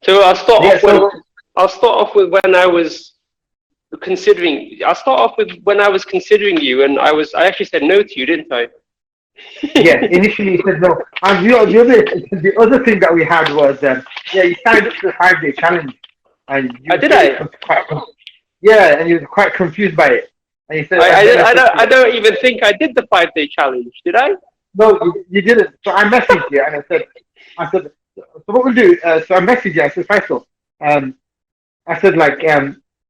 So Yeah. So I'll start off with when I was considering. I'll start off with when I was considering you, and I actually said no to you, didn't I? yeah, initially you said no. And the other thing that we had was yeah, you signed up to the 5 day challenge, and you Did really I? yeah, and you were quite confused by it. And you said, and then I said to I you, don't even think I did the 5 day challenge. Did I? no, you didn't. So I messaged you and I said, so what we'll do? So I messaged you. I said, Faisal, um, I said like,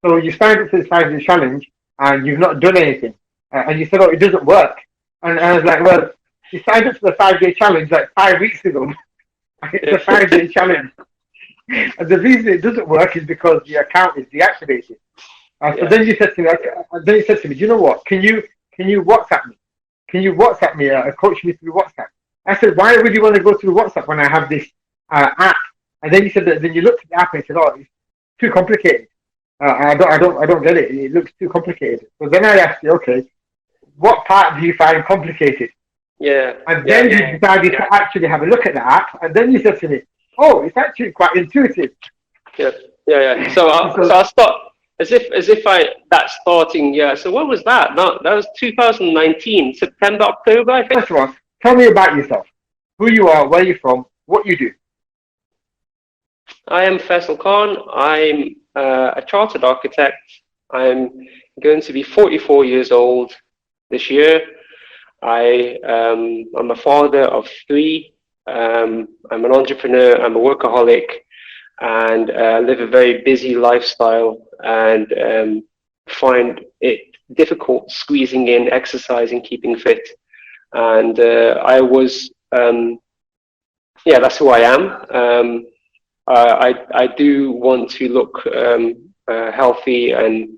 so you signed up for this 5 day challenge and you've not done anything, and you said, oh, it doesn't work. And I was like, well, you signed up for the 5 day challenge like 5 weeks ago. It's a 5 day challenge, and the reason it doesn't work is because the account is deactivated. So Yeah. then you said to me, okay, then you said to me, do you know what? Can you WhatsApp me? Can you WhatsApp me? Coach me through WhatsApp. I said, why would you want to go through WhatsApp when I have this app? And then you said that. Then you looked at the app and said, oh, it's too complicated. I don't get it. It looks too complicated. So then I asked you, okay, what part do you find complicated? Yeah. And Yeah. then you decided to actually have a look at the app. And then you said to me, oh, it's actually quite intuitive. Yeah. Yeah. Yeah. So So I'll start as if I that starting. Yeah. So what was that? No, that was 2019 September October, I think. first of all, tell me about yourself. Who you are, where you're from, what you do. I am Faisal Khan. I'm a chartered architect. I'm going to be 44 years old this year. I'm a father of three. I'm an entrepreneur. I'm a workaholic, and live a very busy lifestyle, and find it difficult squeezing in exercise and keeping fit. And yeah, that's who I am. I do want to look healthy and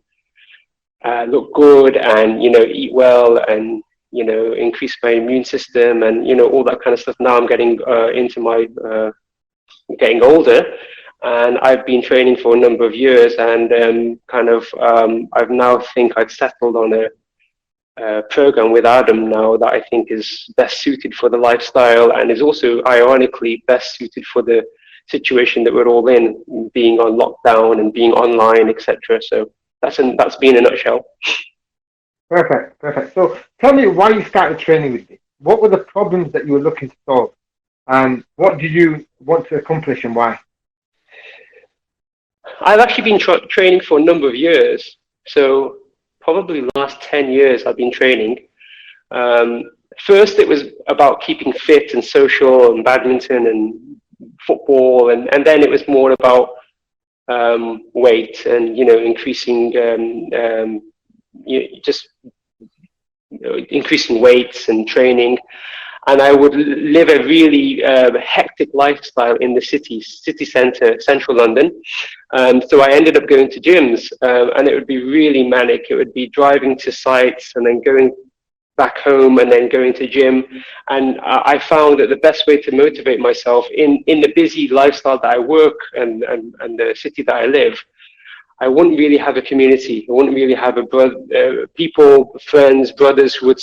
look good, and eat well, and increase my immune system, and all that kind of stuff. Now I'm getting into my getting older, and I've been training for a number of years, and I've now think I've settled on a program with Adam now that I think is best suited for the lifestyle, and is also ironically best suited for the situation that we're all in, being on lockdown and being online, etc. So that's been a nutshell. Perfect, perfect. So tell me why you started training with me. What were the problems that you were looking to solve? What did you want to accomplish and why? I've actually been training for a number of years. So probably the last 10 years I've been training. First, it was about keeping fit and social and badminton and football. And then it was more about weight and, increasing, just increasing weights and training. And I would live a really hectic lifestyle in the city centre, central London. So I ended up going to gyms, and it would be really manic. It would be driving to sites and then going back home and then going to gym. And I found that the best way to motivate myself in the busy lifestyle that I work and the city that I live, I wouldn't really have a community. I wouldn't really have people, friends, brothers who would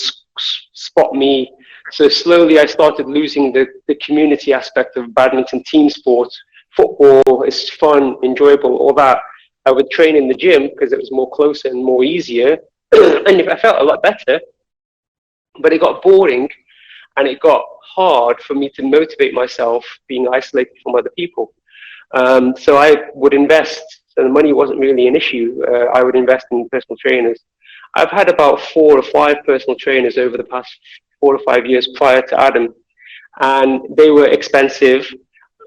spot me. So slowly I started losing the community aspect of badminton, team sport. Football is fun, enjoyable, all that. I would train in the gym because it was more closer and more easier. And I felt a lot better. But it got boring, and it got hard for me to motivate myself being isolated from other people. So I would invest, so the money wasn't really an issue. I would invest in personal trainers. I've had about 4 or 5 personal trainers over the past 4 or 5 years prior to Adam, and they were expensive.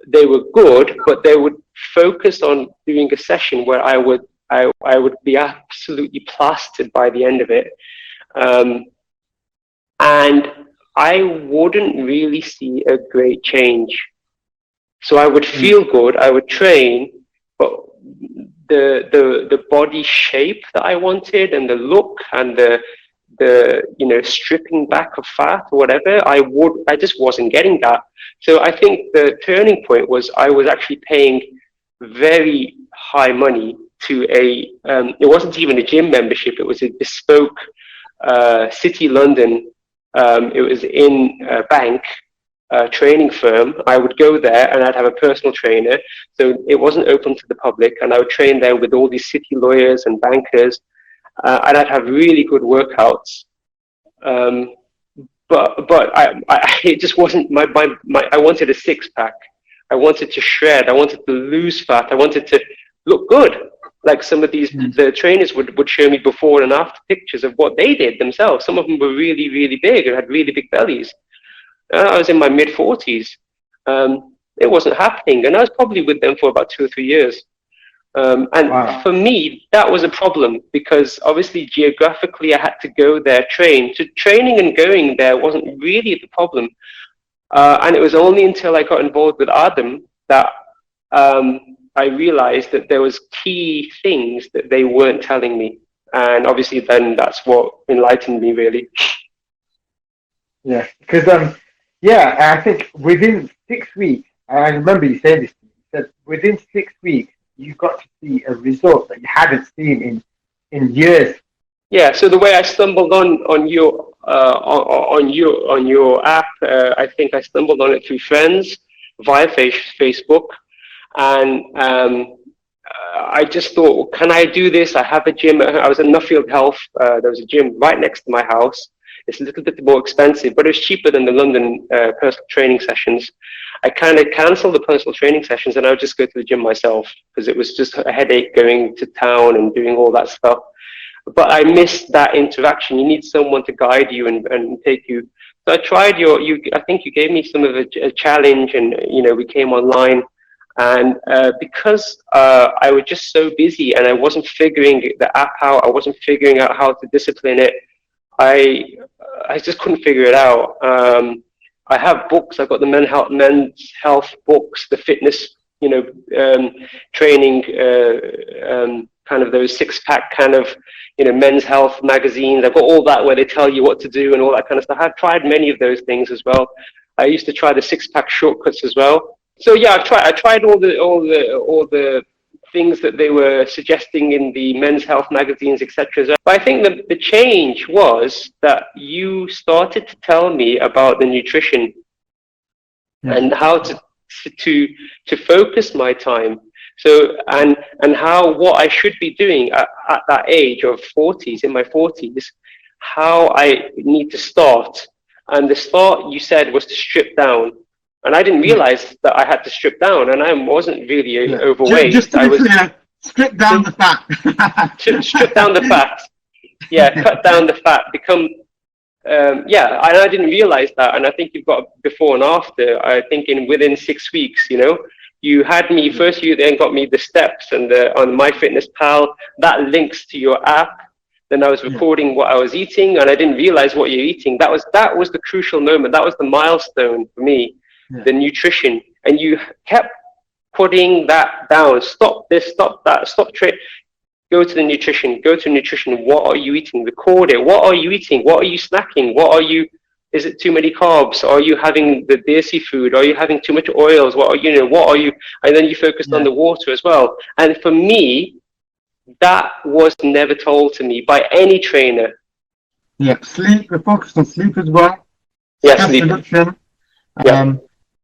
They were good, but they would focus on doing a session where I would be absolutely plastered by the end of it. And I wouldn't really see a great change. So I would feel good, I would train, but the body shape that I wanted, and the look, and the stripping back of fat or whatever, I just wasn't getting that. So I think the turning point was I was actually paying very high money to it wasn't even a gym membership, it was a bespoke City London. It was in a bank, training firm. I would go there and I'd have a personal trainer. So it wasn't open to the public, and I would train there with all these city lawyers and bankers, and I'd have really good workouts. But it just wasn't my. I wanted a six pack. I wanted to shred. I wanted to lose fat. I wanted to look good. Like some of these, the trainers would show me before and after pictures of what they did themselves. Some of them were really, really big and had really big bellies. I was in my mid-40s. It wasn't happening. And I was probably with them for about 2 or 3 years. And for me, that was a problem, because obviously geographically I had to go there, train. So training and going there wasn't really the problem. And it was only until I got involved with Adam that I realized that there was key things that they weren't telling me. And obviously then that's what enlightened me, really. Yeah, because I think within 6 weeks, I remember you saying this to me, that within 6 weeks you got to see a result that you hadn't seen in years. Yeah, so the way I stumbled on your app, I think I stumbled on it through friends via Facebook, and I just thought, well, can I do this? I have a gym. I was in Nuffield Health. There was a gym right next to my house. It's a little bit more expensive, but it was cheaper than the London personal training sessions. I kind of canceled the personal training sessions, and I would just go to the gym myself, because it was just a headache going to town and doing all that stuff. But I missed that interaction. You need someone to guide you and take you. So I tried I think you gave me some of a challenge, and we came online. And because I was just so busy and I wasn't figuring the app out, I wasn't figuring out how to discipline it, I just couldn't figure it out. I have books. I've got the men's health books, the fitness, training, kind of those six-pack kind of, men's health magazines. I've got all that where they tell you what to do and all that kind of stuff. I've tried many of those things as well. I used to try the six-pack shortcuts as well. So yeah, I tried all the things that they were suggesting in the men's health magazines, etc. But I think that the change was that you started to tell me about the nutrition and how to focus my time. So and how what I should be doing at that age of 40s, in my 40s, how I need to start. And the start, you said, was to strip down. And I didn't realize that I had to strip down, and I wasn't really overweight. Just to be clear, strip down the fat. Strip down the fat. Yeah, cut down the fat. Become, and I didn't realize that. And I think you've got before and after. I think within 6 weeks, you had me first. You then got me the steps and on MyFitnessPal. That links to your app. Then I was recording what I was eating, and I didn't realize what you're eating. That was the crucial moment. That was the milestone for me. The nutrition, and you kept putting that down. Stop this, stop that, stop trade. Go to the nutrition. Go to nutrition. What are you eating? Record it. What are you eating? What are you snacking? Is it too many carbs? Are you having the desi food? Are you having too much oils? What are you? And then you focused on the water as well. And for me, that was never told to me by any trainer. Yeah, sleep. We focused on sleep as well. Yeah, sleep.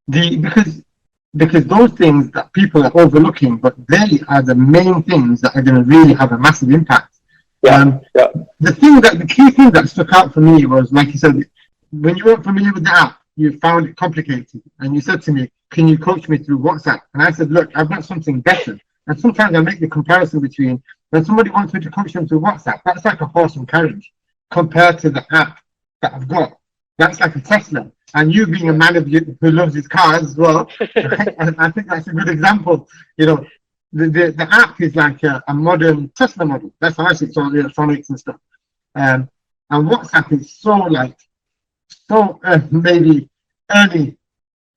Because those things that people are overlooking, but they are the main things that are going to really have a massive impact. The key thing that stuck out for me was, like you said, when you weren't familiar with the app, you found it complicated, and you said to me, "Can you coach me through WhatsApp?" And I said, "Look, I've got something better." And sometimes I make the comparison between when somebody wants me to coach them through WhatsApp, that's like a horse and carriage compared to the app that I've got. That's like a Tesla. And you being a man who loves his cars as well, right? And I think that's a good example. The app is like a modern Tesla model. That's how I see it, all the electronics and stuff. And WhatsApp is so maybe early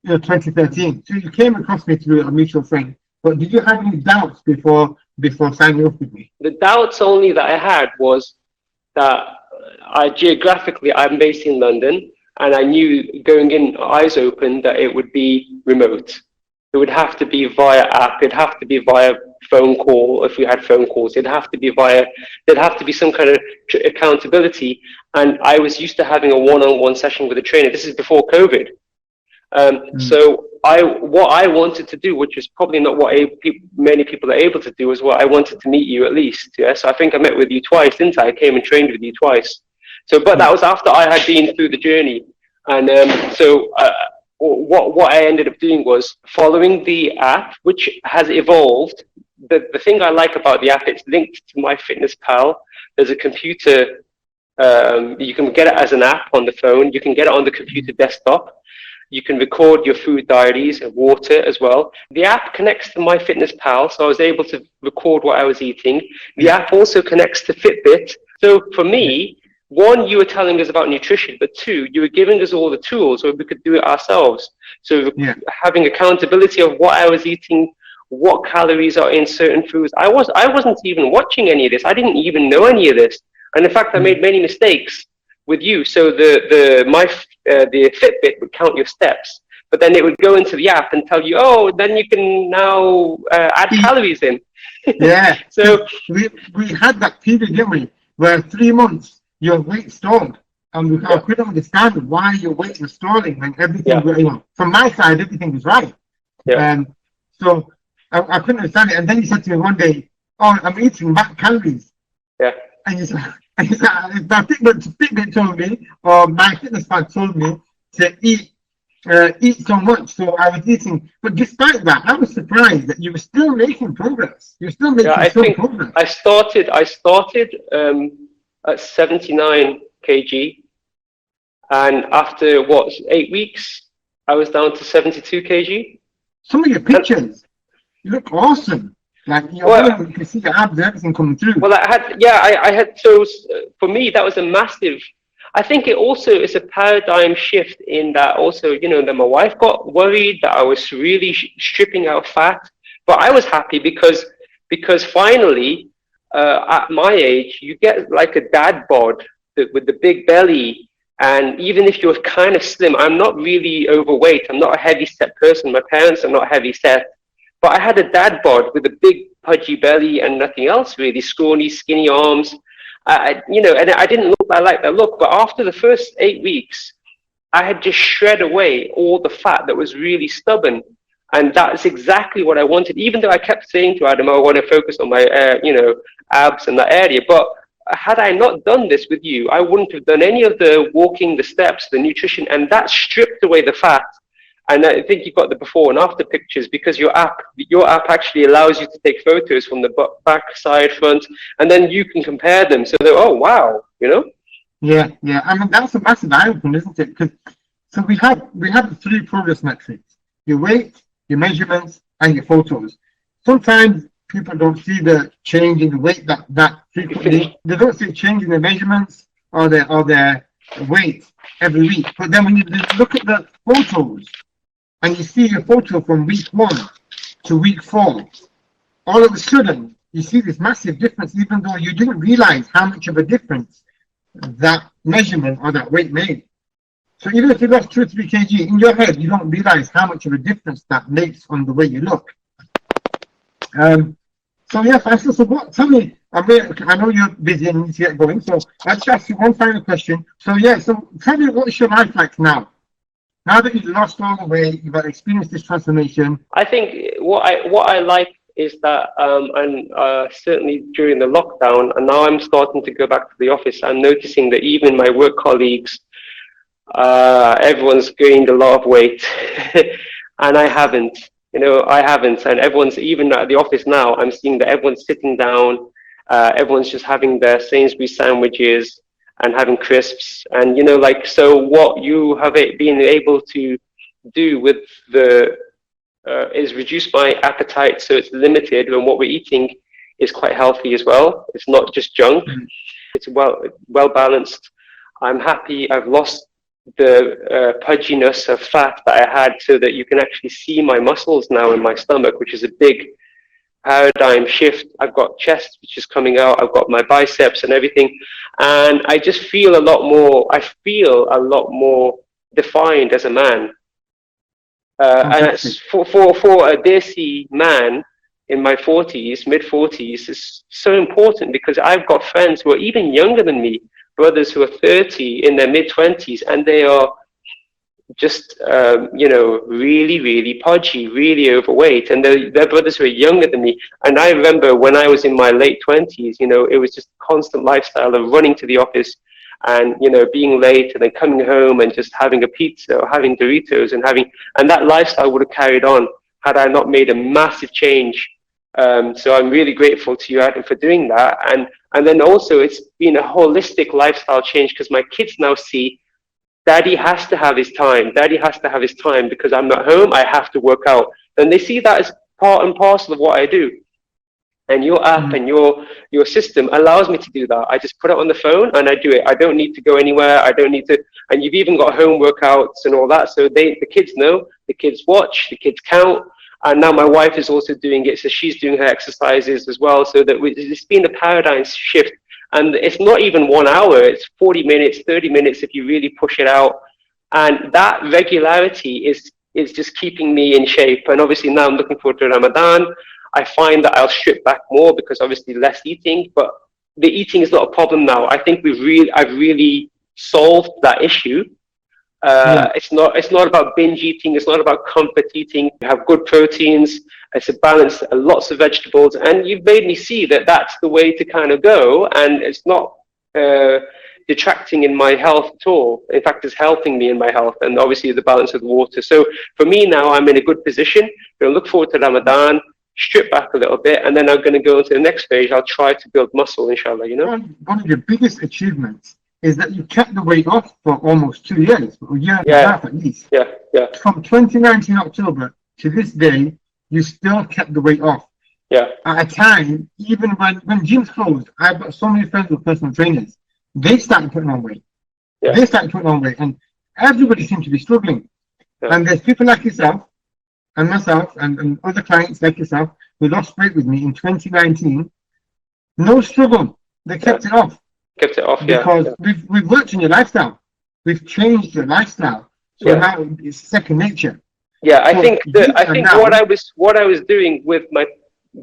2013. So you came across me through a mutual friend. But did you have any doubts before signing up with me? The doubts only that I had was that geographically I'm based in London. And I knew going in, eyes open, that it would be remote. It would have to be via app. It'd have to be via phone call if we had phone calls. There'd have to be some kind of accountability. And I was used to having a one-on-one session with a trainer. This is before COVID. So what I wanted to do, which is probably not what many people are able to do, is what I wanted to meet you at least. Yeah. So I think I met with you twice, didn't I? I came and trained with you twice. So, but that was after I had been through the journey. And what I ended up doing was following the app, which has evolved. The thing I like about the app, it's linked to MyFitnessPal. There's a computer. You can get it as an app on the phone. You can get it on the computer desktop. You can record your food diaries and water as well. The app connects to MyFitnessPal, so I was able to record what I was eating. The app also connects to Fitbit. So for me, one, you were telling us about nutrition, but two, you were giving us all the tools so we could do it ourselves. So having accountability of what I was eating, what calories are in certain foods. I wasn't even watching any of this. I didn't even know any of this. And in fact, I made many mistakes with you. So the Fitbit would count your steps, but then it would go into the app and tell you, oh, then you can now add calories in. Yeah. So we had that period, didn't we, where 3 months your weight stalled, and I couldn't understand why your weight was stalling when everything, you know, from my side, everything was right. Yeah. So I couldn't understand it. And then you said to me one day, oh, I'm eating back calories. Yeah. And you said, my Fitbit told me, or my fitness pal told me to eat so much. So I was eating, but despite that, I was surprised that you were still making progress. You're still making progress. I started at 79 kg, and after 8 weeks, I was down to 72 kg. Some of your pictures, you look awesome. Like you can see your abs, everything coming through. Well, I had. So for me, that was a massive. I think it also is a paradigm shift in that also, you know, that my wife got worried that I was really stripping out fat, but I was happy because finally, at my age, you get like a dad bod with the big belly. And even if you're kind of slim, I'm not really overweight. I'm not a heavy set person. My parents are not heavy set. But I had a dad bod with a big pudgy belly and nothing else really, scrawny, skinny arms. You know, and I didn't look like that look. But after the first 8 weeks, I had just shred away all the fat that was really stubborn. And that's exactly what I wanted, even though I kept saying to Adam, I want to focus on my, you know, abs in that area. But had I not done this with you, I wouldn't have done any of the walking, the steps, the nutrition, and that stripped away the fat. And I think you've got the before and after pictures because your app actually allows you to take photos from the back, side, front, and then you can compare them. So they're, oh, wow, you know? Yeah. I mean, that's a massive eye-opener, isn't it? Because so we have the 3 progress metrics: your weight, your measurements, and your photos. Sometimes people don't see the change in the weight that frequently. They don't see a change in the measurements or their weight every week. But then when you look at the photos and you see a photo from week 1 to week 4, all of a sudden you see this massive difference, even though you didn't realize how much of a difference that measurement or that weight made. So even if you lost 2 or 3 kg, in your head, you don't realize how much of a difference that makes on the way you look. So yeah, Faisal, so tell me, I know you're busy and need to get going, so I'll just ask you one final question. So yeah, so tell me, what's your life like now? Now that you've lost all the weight, you've experienced this transformation. I think what I like is that, certainly during the lockdown, and now I'm starting to go back to the office, I'm noticing that even my work colleagues, everyone's gained a lot of weight, and I haven't. You know, I haven't, and everyone's, even at the office now, I'm seeing that everyone's sitting down, everyone's just having their Sainsbury's sandwiches and having crisps, and, you know, like, so what you have been able to do with is reduce my appetite so it's limited, and what we're eating is quite healthy as well. It's not just junk, it's well balanced. I'm happy I've lost the pudginess of fat that I had, so that you can actually see my muscles now in my stomach, which is a big paradigm shift. I've got chest which is coming out, I've got my biceps and everything, and I just feel a lot more defined as a man. And it's for a desi man in my 40s, mid 40s, is so important, because I've got friends who are even younger than me, brothers who are 30, in their mid 20s, and they are just really, really podgy, really overweight, and their brothers were younger than me. And I remember when I was in my late 20s, it was just a constant lifestyle of running to the office and being late and then coming home and just having a pizza or having Doritos and that lifestyle would have carried on had I not made a massive change. So I'm really grateful to you, Adam, for doing that. And then also it's been a holistic lifestyle change because my kids now see Daddy has to have his time. Daddy has to have his time because I'm not home. I have to work out. And they see that as part and parcel of what I do. And your app and your system allows me to do that. I just put it on the phone and I do it. I don't need to go anywhere. I don't need to. And you've even got home workouts and all that. So the kids know, the kids watch, the kids count. And now my wife is also doing it. So she's doing her exercises as well. So that it's been a paradigm shift. And it's not even 1 hour, it's 40 minutes, 30 minutes if you really push it out. And that regularity is just keeping me in shape. And obviously now I'm looking forward to Ramadan. I find that I'll strip back more because obviously less eating, but the eating is not a problem now. I think I've really solved that issue. It's not about binge eating. It's not about comfort eating. You have good proteins. It's a balance, lots of vegetables, and you've made me see that that's the way to kind of go. And it's not detracting in my health at all. In fact, it's helping me in my health, and obviously the balance of the water. So for me now, I'm in a good position. I'm going to look forward to Ramadan, strip back a little bit, and then I'm going to go into the next phase. I'll try to build muscle, inshallah. One of your biggest achievements is that you kept the weight off for almost 2 years, a year and a half at least. Yeah. From 2019 October to this day, you still kept the weight off. Yeah. At a time, even when gyms closed, I've got so many friends with personal trainers. They started putting on weight. Yeah. They started putting on weight, and everybody seems to be struggling. Yeah. And there's people like yourself and myself and other clients like yourself who lost weight with me in 2019. No struggle. They kept it off. Kept it off, because we've worked on your lifestyle. We've changed your lifestyle. So now it's second nature. Yeah, I think what I was doing with my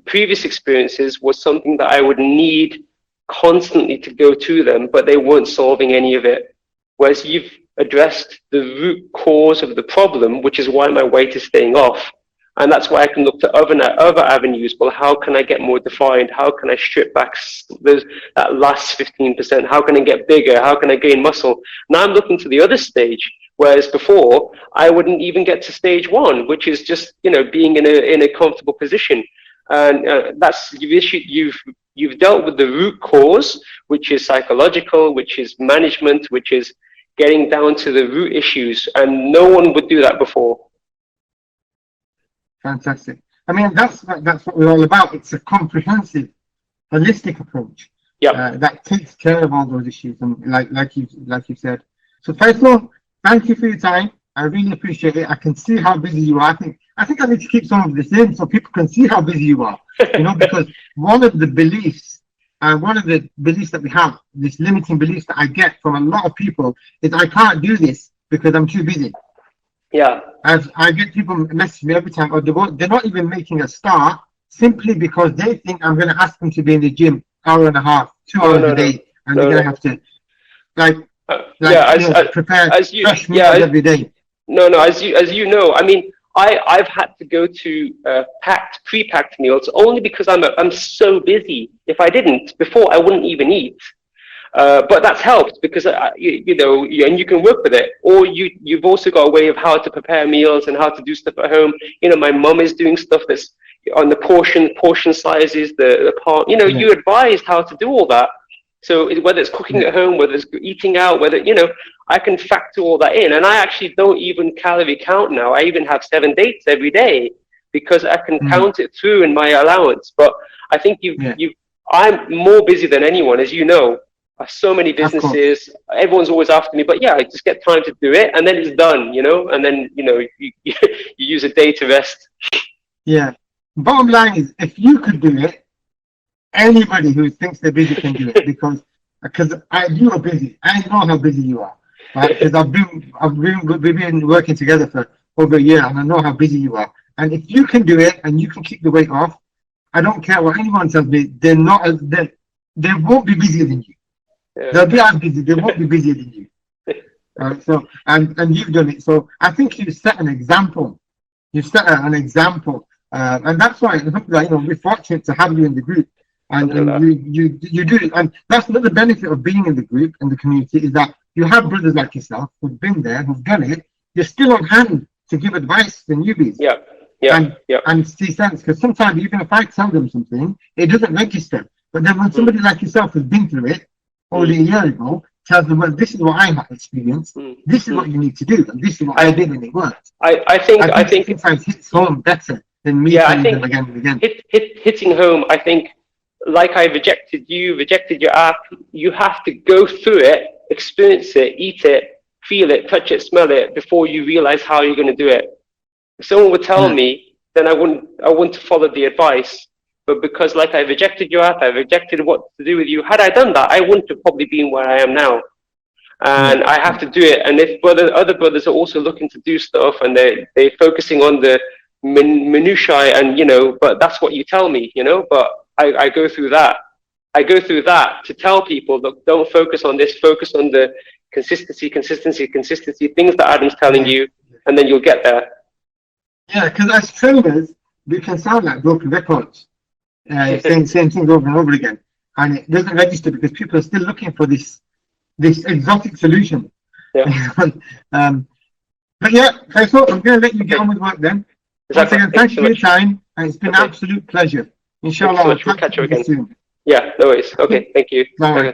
previous experiences was something that I would need constantly to go to them, but they weren't solving any of it. Whereas you've addressed the root cause of the problem, which is why my weight is staying off. And that's why I can look to other avenues. Well, how can I get more defined? How can I strip back that last 15%? How can I get bigger? How can I gain muscle? Now I'm looking to the other stage. Whereas before, I wouldn't even get to stage 1, which is just being in a comfortable position. And that's you've dealt with the root cause, which is psychological, which is management, which is getting down to the root issues. And no one would do that before. Fantastic. I mean, that's what we're all about. It's a comprehensive, holistic approach that takes care of all those issues. And like you said. So Faisal, thank you for your time. I really appreciate it. I can see how busy you are. I think I need to keep some of this in so people can see how busy you are. Because one of the beliefs that we have, this limiting beliefs that I get from a lot of people is I can't do this because I'm too busy. Yeah. As I get people message me every time, or they're not even making a start simply because they think I'm going to ask them to be in the gym hour and a half, 2 hours a day, and they're going to have to prepare fresh meals every day. No, as you know, I mean, I've had to go to pre-packed meals only because I'm so busy. If I didn't before, I wouldn't even eat. But that's helped because and you can work with it. Or you've also got a way of how to prepare meals and how to do stuff at home. My mum is doing stuff that's on the portion sizes, the part. You advised how to do all that. So whether it's cooking at home, whether it's eating out, whether I can factor all that in. And I actually don't even calorie count now. I even have 7 dates every day because I can count it through in my allowance. But I think I'm more busy than anyone, as you know. So many businesses, everyone's always after me, but I just get time to do it and then it's done, and then, you use a day to rest. Yeah. Bottom line is, if you could do it, anybody who thinks they're busy can do it because you are busy. I know how busy you are, right? Because we've been working together for over a year and I know how busy you are. And if you can do it and you can keep the weight off, I don't care what anyone tells me, they won't be busier than you. They'll be as busy. They won't be busier than you. And you've done it. So I think you set an example. You set an example, and that's why we're fortunate to have you in the group, and you do it. And that's another benefit of being in the group and the community is that you have brothers like yourself who've been there, who've done it. You're still on hand to give advice to newbies. And see sense, because sometimes even if I tell them something, it doesn't register. But then when somebody like yourself has been through it only a year ago, tells them, well, this is what I have experienced, this is what you need to do, and this is what I did and it worked. I think sometimes hits home better than me telling them again and again. Hitting home, I think, like I rejected your app, you have to go through it, experience it, eat it, feel it, touch it, smell it, before you realize how you're going to do it. If someone would tell me, then I wouldn't follow the advice. But because like I rejected your app, I rejected what to do with you. Had I done that, I wouldn't have probably been where I am now. And I have to do it. And if other brothers are also looking to do stuff and they're focusing on the minutiae and, but that's what you tell me, but I go through that. I go through that to tell people, look, don't focus on this, focus on the consistency, things that Adam's telling you, and then you'll get there. Yeah, because as traders, we can sound like broken records, saying same things over and over again, and it doesn't register because people are still looking for this exotic solution. Yeah. But yeah, Faisal, I'm going to let you get on with work then. Once again, thank you for your time, and it's been an absolute pleasure. Inshallah, we'll catch up again soon. Yeah, no worries. Okay, thank you. Bye.